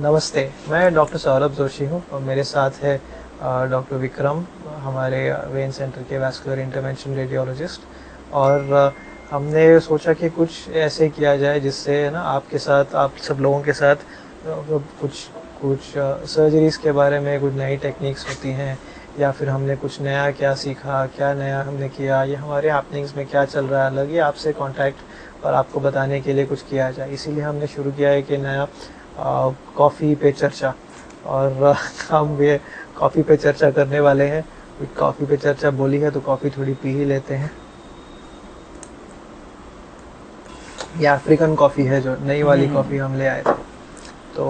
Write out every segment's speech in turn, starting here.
नमस्ते, मैं डॉक्टर सौरभ जोशी हूँ और मेरे साथ है डॉक्टर विक्रम, हमारे वेन सेंटर के वैस्कुलर इंटरवेंशन रेडियोलॉजिस्ट। और हमने सोचा कि कुछ ऐसे किया जाए जिससे ना आपके साथ, आप सब लोगों के साथ कुछ कुछ सर्जरीज़ के बारे में कुछ नई टेक्निक्स होती हैं, या फिर हमने कुछ नया क्या सीखा, क्या नया हमने किया, या हमारे हैपनिंग्स में क्या चल रहा है अलग, ये आपसे कांटेक्ट और आपको बताने के लिए कुछ किया जाए। इसीलिए हमने शुरू किया है कि नया कॉफ़ी पे चर्चा। और हम ये कॉफ़ी पे चर्चा करने वाले हैं। कॉफ़ी पे चर्चा बोली है तो कॉफ़ी थोड़ी पी ही लेते हैं। ये अफ्रीकन कॉफ़ी है, जो नई वाली कॉफ़ी हम ले आए थे। तो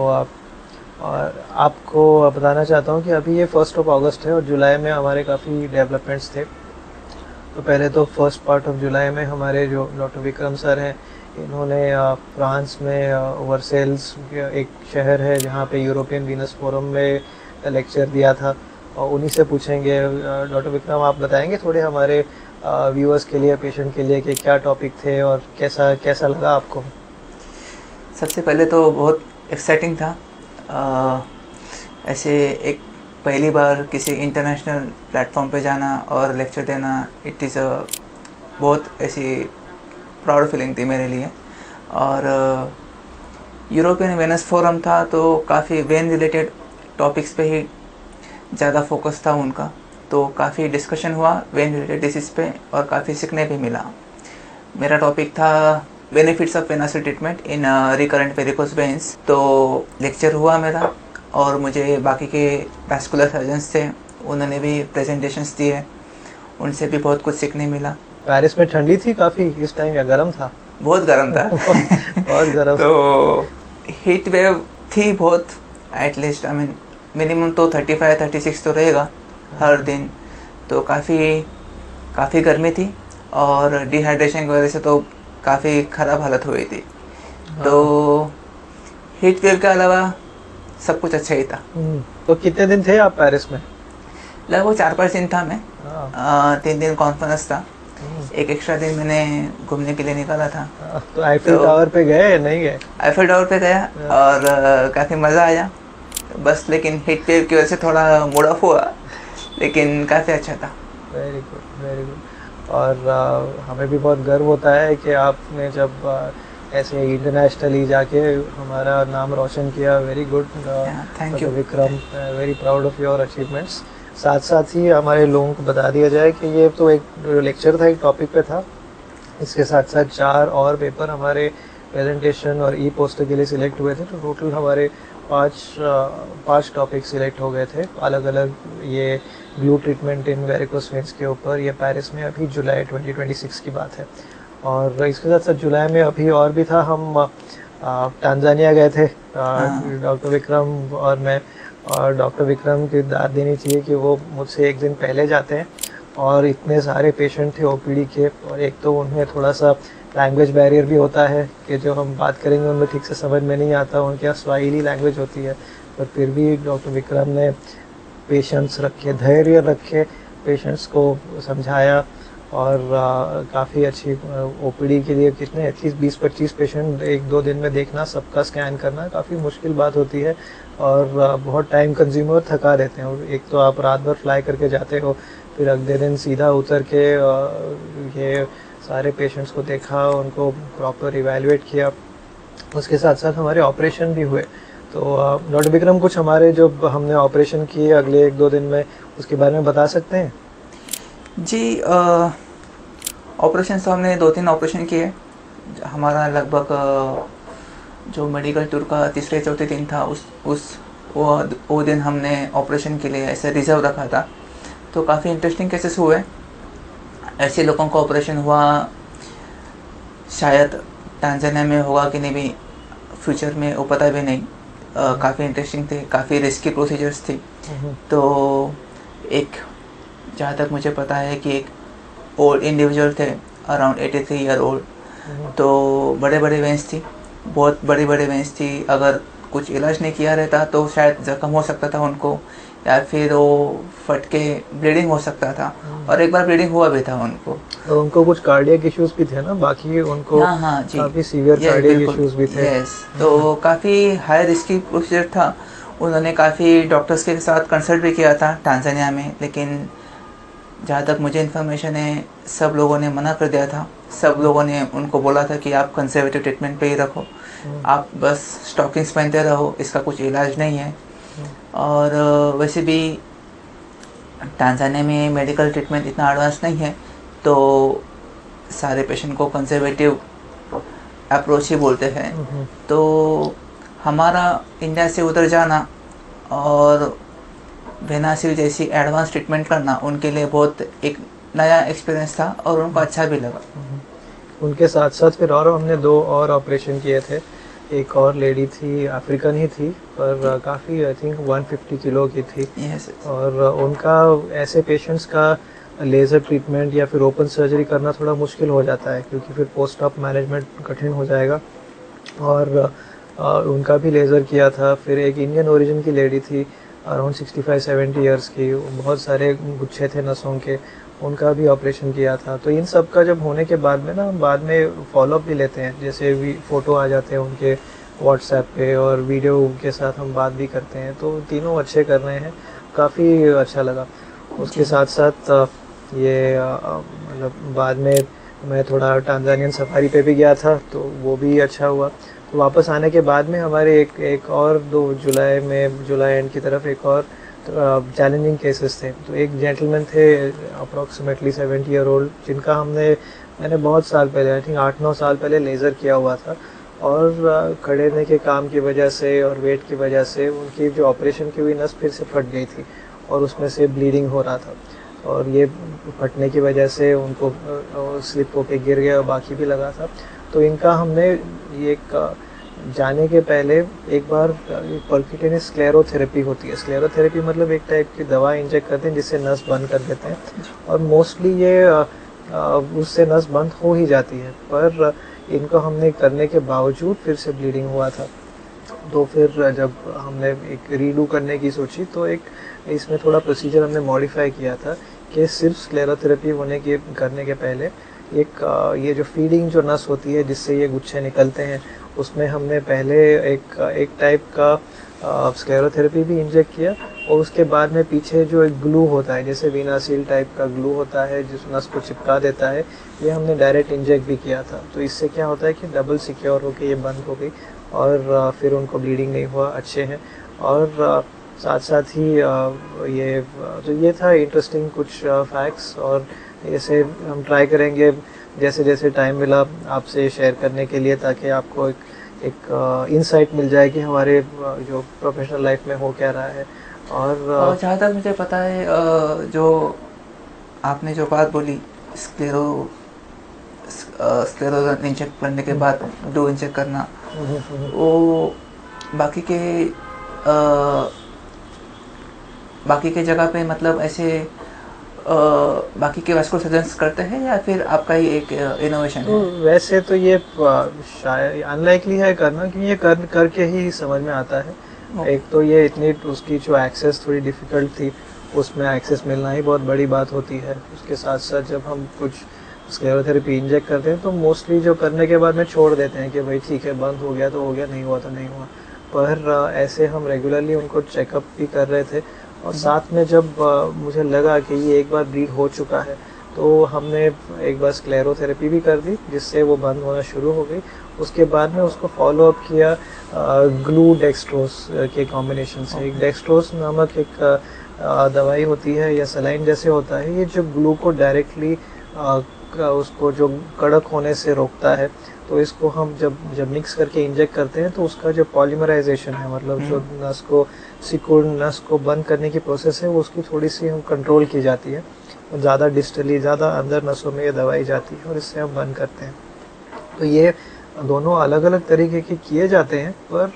और आपको बताना चाहता हूँ कि अभी ये 1 अगस्त है और जुलाई में हमारे काफ़ी डेवलपमेंट्स थे। तो पहले तो फर्स्ट पार्ट ऑफ जुलाई में हमारे जो डॉक्टर विक्रम सर हैं, इन्होंने फ्रांस में वर्सेल्स एक शहर है जहाँ पे यूरोपियन वीनस फोरम में लेक्चर दिया था, और उन्हीं से पूछेंगे। डॉक्टर विक्रम, आप बताएंगे थोड़े हमारे व्यूअर्स के लिए, पेशेंट के लिए, कि क्या टॉपिक थे और कैसा कैसा लगा आपको? सबसे पहले तो बहुत एक्साइटिंग था। ऐसे एक पहली बार किसी इंटरनेशनल प्लेटफॉर्म पे जाना और लेक्चर देना, इट इज़ बहुत ऐसी प्राउड फीलिंग थी मेरे लिए। और यूरोपियन वेनस फोरम था तो काफ़ी वेन रिलेटेड टॉपिक्स पे ही ज़्यादा फोकस था उनका, तो काफ़ी डिस्कशन हुआ वेन रिलेटेड डिसीज़ पे और काफ़ी सीखने भी मिला। मेरा टॉपिक था benefits of venous treatment in recurrent varicose veins. तो लेक्चर हुआ मेरा और मुझे बाकी के वैस्कुलर सर्जन्स थे, उन्होंने भी प्रेजेंटेशंस दिए, उनसे भी बहुत कुछ सीखने मिला। पेरिस में ठंडी थी काफ़ी इस टाइम, या गर्म था? बहुत गर्म था। बहुत गर्म। तो हीट वेव थी बहुत, एटलीस्ट आई मीन मिनिमम तो 35-36 तो रहेगा हर दिन। तो काफ़ी गर्मी थी और डिहाइड्रेशन की वजह से तो काफ़ी ख़राब हालत हुई थी। तो हीट वेव के अलावा सब कुछ अच्छा ही था। तो कितने दिन थे आप पेरिस में? लगभग 4-5 दिन था मैं। 3 दिन कॉन्फ्रेंस था, एक एक्स्ट्रा दिन मैंने घूमने के लिए निकाला था। तो आईफिल टावर पे गए या नहीं गए? आईफिल टावर पे गया और काफ़ी मज़ा आया बस, लेकिन हीट वेव की वजह से थोड़ा मूड ऑफ हुआ, लेकिन काफ़ी अच्छा था। Very good, very good. और हमें भी बहुत गर्व होता है कि आपने जब ऐसे इंटरनेशनली जाके हमारा नाम रोशन किया। Very good. Thank you Vikram, very proud of your achievements. साथ साथ ही हमारे लोगों को बता दिया जाए कि ये तो एक लेक्चर था, एक टॉपिक पे था। इसके साथ साथ 4 और पेपर हमारे प्रेजेंटेशन और ई पोस्टर के लिए सिलेक्ट हुए थे। तो टोटल हमारे 5 टॉपिक सिलेक्ट हो गए थे अलग अलग। ये ग्लू ट्रीटमेंट इन वेरिकोस वेन्स के ऊपर, ये पेरिस में अभी जुलाई 2026 की बात है। और इसके साथ साथ जुलाई में अभी और भी था, हम टांजानिया गए थे, डॉक्टर विक्रम और मैं। और डॉक्टर विक्रम की दाद देनी चाहिए कि वो मुझसे एक दिन पहले जाते हैं, और इतने सारे पेशेंट थे ओपीडी के, और एक तो उन्हें थोड़ा सा लैंग्वेज बैरियर भी होता है कि जो हम बात करेंगे उनमें ठीक से समझ में नहीं आता, उनके यहाँ स्वाहिली लैंग्वेज होती है। पर फिर भी डॉक्टर विक्रम ने पेशेंस रखे, धैर्य रखे, पेशेंट्स को समझाया। और काफ़ी अच्छी ओपीडी के लिए कितने एटलीस्ट 20-25 पेशेंट 1-2 दिन में देखना, सबका स्कैन करना काफ़ी मुश्किल बात होती है, और बहुत टाइम कंज्यूमर, थका देते हैं। और एक तो आप रात भर फ्लाई करके जाते हो, फिर अगले दिन सीधा उतर के ये सारे पेशेंट्स को देखा, उनको प्रॉपर इवैल्यूएट किया। उसके साथ साथ हमारे ऑपरेशन भी हुए। तो डॉक्टर विक्रम, कुछ हमारे जो हमने ऑपरेशन किए अगले 1-2 दिन में, उसके बारे में बता सकते हैं? जी, ऑपरेशन तो हमने 2-3 ऑपरेशन किए। हमारा लगभग जो मेडिकल टूर का तीसरे चौथे दिन था, वो दिन हमने ऑपरेशन के लिए ऐसे रिजर्व रखा था। तो काफ़ी इंटरेस्टिंग केसेस हुए, ऐसे लोगों का ऑपरेशन हुआ। शायद टांजानिया में होगा कि नहीं भी फ्यूचर में, वो पता भी नहीं। काफ़ी इंटरेस्टिंग थे, काफ़ी रिस्की प्रोसीजर्स थी। तो एक, जहाँ तक मुझे पता है कि एक ओल्ड इंडिविजुअल थे, अराउंड 83 ईयर ओल्ड। तो बड़े बड़े वेंस थी, बहुत बड़ी बड़ी वेंस थी। अगर कुछ इलाज नहीं किया रहता तो शायद ज़ख्म हो सकता था उनको, या फिर वो फट के ब्लीडिंग हो सकता था, और एक बार ब्लीडिंग हुआ भी था उनको। तो उनको कुछ कार्डियक इश्यूज भी थे ना, बाकी उनको हाँ हाँ जी, काफ़ी सीवियर ये कार्डियक बिल्कुल, इश्यूज भी थे। यस। तो काफ़ी हाई रिस्की प्रोसीजर था। उन्होंने काफ़ी डॉक्टर्स के साथ कंसल्ट भी किया था टांजानिया में, लेकिन जहाँ तक मुझे इन्फॉर्मेशन है सब लोगों ने मना कर दिया था। सब लोगों ने उनको बोला था कि आप कंजर्वेटिव ट्रीटमेंट पे ही रखो, आप बस स्टॉकिंग्स पहनते रहो, इसका कुछ इलाज नहीं है। और वैसे भी टांजानिया में मेडिकल ट्रीटमेंट इतना एडवांस नहीं है, तो सारे पेशेंट को कंजर्वेटिव अप्रोच ही बोलते हैं। तो हमारा इंडिया से उधर जाना और वेनासिल जैसी एडवांस ट्रीटमेंट करना उनके लिए बहुत एक नया एक्सपीरियंस था, और उनको अच्छा भी लगा। उनके साथ साथ फिर और हमने 2 और ऑपरेशन किए थे। एक और लेडी थी, अफ्रीकन ही थी, पर काफ़ी आई थिंक 150 किलो की थी। यस। और उनका ऐसे पेशेंट्स का लेज़र ट्रीटमेंट या फिर ओपन सर्जरी करना थोड़ा मुश्किल हो जाता है, क्योंकि फिर पोस्ट ऑप मैनेजमेंट कठिन हो जाएगा। और उनका भी लेज़र किया था। फिर एक इंडियन ओरिजिन की लेडी थी, अराउंड 65-70 ईयर्स की, बहुत सारे गुच्छे थे नसों के, उनका भी ऑपरेशन किया था। तो इन सब का जब होने के बाद में ना, हम बाद में फॉलोअप भी लेते हैं, जैसे भी फ़ोटो आ जाते हैं उनके व्हाट्सएप पे, और वीडियो के साथ हम बात भी करते हैं। तो तीनों अच्छे कर रहे हैं, काफ़ी अच्छा लगा। उसके साथ साथ ये मतलब बाद में मैं थोड़ा टांजानियन सफारी पे भी गया था, तो वो भी अच्छा हुआ। तो वापस आने के बाद में हमारे एक और 2 जुलाई एंड की तरफ एक और चैलेंजिंग केसेस थे। तो एक जेंटलमैन थे अप्रॉक्सीमेटली 70 ईयर ओल्ड, जिनका मैंने बहुत साल पहले, आई थिंक 8-9 साल पहले लेज़र किया हुआ था, और खड़े रहने के काम की वजह से और वेट की वजह से उनकी जो ऑपरेशन की हुई नस फिर से फट गई थी, और उसमें से ब्लीडिंग हो रहा था। और ये फटने की वजह से उनको स्लिप होके गिर गया, और बाकी भी लगा था। तो इनका हमने ये जाने के पहले एक बार परक्यूटेनियस स्क्लेरोथेरेपी होती है। स्क्लेरोथेरेपी मतलब एक टाइप की दवा इंजेक्ट करते हैं जिससे नस बंद कर देते हैं, और मोस्टली ये उससे नस बंद हो ही जाती है। पर इनको हमने करने के बावजूद फिर से ब्लीडिंग हुआ था। तो फिर जब हमने एक रीडू करने की सोची, तो एक इसमें थोड़ा प्रोसीजर हमने मॉडिफाई किया था कि सिर्फ स्क्लेरोथेरेपी करने के पहले ये जो फीडिंग जो नस होती है जिससे ये गुच्छे निकलते हैं, उसमें हमने पहले एक टाइप का स्क्लेरोथेरेपी भी इंजेक्ट किया, और उसके बाद में पीछे जो एक ग्लू होता है, जैसे वीनासील टाइप का ग्लू होता है जिस नस को चिपका देता है, ये हमने डायरेक्ट इंजेक्ट भी किया था। तो इससे क्या होता है कि डबल सिक्योर होकर ये बंद हो गई, और फिर उनको ब्लीडिंग नहीं हुआ, अच्छे हैं। और साथ साथ ही ये था इंटरेस्टिंग कुछ फैक्ट्स, और ऐसे हम ट्राई करेंगे जैसे जैसे टाइम मिला आपसे शेयर करने के लिए, ताकि आपको एक इंसाइट मिल जाए कि हमारे जो प्रोफेशनल लाइफ में हो क्या रहा है। और जहाँ तक मुझे पता है, जो आपने जो बात बोली स्क्लेरो इंजेक्ट करने के बाद डो इंजेक्ट करना, वो बाकी के जगह पे मतलब ऐसे बाकी के वास्कुलर सर्जन्स करते हैं, या फिर आपका ही एक इनोवेशन है? तो वैसे तो ये शायद अनलाइकली है करना, क्योंकि ये करके ही समझ में आता है। एक तो ये इतनी उसकी जो एक्सेस थोड़ी डिफ़िकल्ट थी, उसमें एक्सेस मिलना ही बहुत बड़ी बात होती है। उसके साथ साथ जब हम कुछ स्क्लेरोथेरेपी इंजेक्ट करते हैं, तो मोस्टली जो करने के बाद में छोड़ देते हैं कि भाई ठीक है, बंद हो गया तो हो गया, नहीं हुआ तो नहीं हुआ। पर ऐसे हम रेगुलरली उनको चेकअप भी कर रहे थे, और साथ में जब मुझे लगा कि ये एक बार ब्लीड हो चुका है, तो हमने एक बार स्क्लेरोथेरेपी भी कर दी, जिससे वो बंद होना शुरू हो गई। उसके बाद में उसको फॉलो अप किया ग्लू डेक्सट्रोस के कॉम्बिनेशन से। एक डेक्सट्रोस नामक एक दवाई होती है, या सलाइन जैसे होता है, ये जो ग्लू को डायरेक्टली उसको जो कड़क होने से रोकता है। तो इसको हम जब मिक्स करके इंजेक्ट करते हैं, तो उसका जो पॉलीमराइजेशन है, मतलब जो नस को सिकुड़ नस को बंद करने की प्रोसेस है, वो उसकी थोड़ी सी हम कंट्रोल की जाती है, ज़्यादा डिस्टली, ज़्यादा अंदर नसों में ये दवाई जाती है, और इससे हम बंद करते हैं। तो ये दोनों अलग अलग तरीके के किए जाते हैं, पर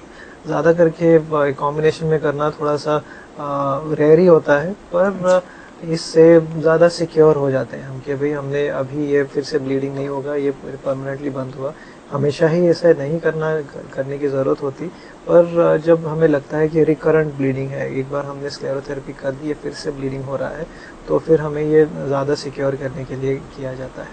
ज़्यादा करके कॉम्बिनेशन में करना थोड़ा सा रेयर ही होता है। पर इससे ज़्यादा सिक्योर हो जाते हैं हम कि भाई हमने अभी ये फिर से ब्लीडिंग नहीं होगा, ये परमानेंटली बंद हुआ। हमेशा ही ऐसा नहीं करने की ज़रूरत होती, पर जब हमें लगता है कि रिकरेंट ब्लीडिंग है, एक बार हमने स्क्लेरोथेरेपी कर दी है, फिर से ब्लीडिंग हो रहा है, तो फिर हमें ये ज़्यादा सिक्योर करने के लिए किया जाता है।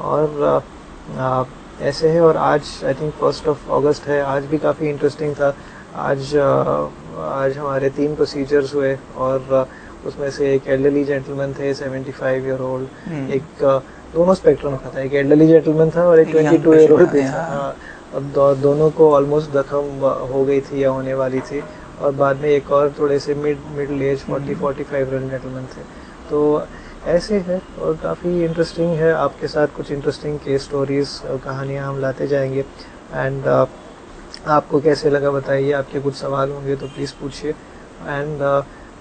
और ऐसे है। और आज आई थिंक 1 अगस्त है, आज भी काफ़ी इंटरेस्टिंग था। आज हमारे 3 प्रोसीजर्स हुए, और उसमें से एक एल्डरली जेंटलमैन थे 75 ईयर ओल्ड, एक दोनों स्पेक्ट्रम का था, एक एल्डरली जेंटलमैन था और एक 22 ईयर ओल्ड भी था। अब दोनों को ऑलमोस्ट जख्म हो गई थी या होने वाली थी, और बाद में एक और थोड़े से मिडिल एज 40-45 ईयर जेंटलमैन थे। तो ऐसे है, और काफ़ी इंटरेस्टिंग है। आपके साथ कुछ इंटरेस्टिंग केस स्टोरीज, कहानियाँ हम लाते जाएंगे। एंड आपको कैसे लगा बताइए, आपके कुछ सवाल होंगे तो प्लीज़ पूछिए। एंड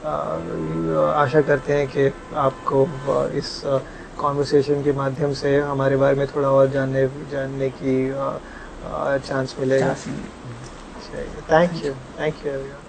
आशा करते हैं कि आपको इस कॉन्वर्सेशन के माध्यम से हमारे बारे में थोड़ा और जानने की चांस मिलेगा। चांस मिलेगा। Thank you everyone.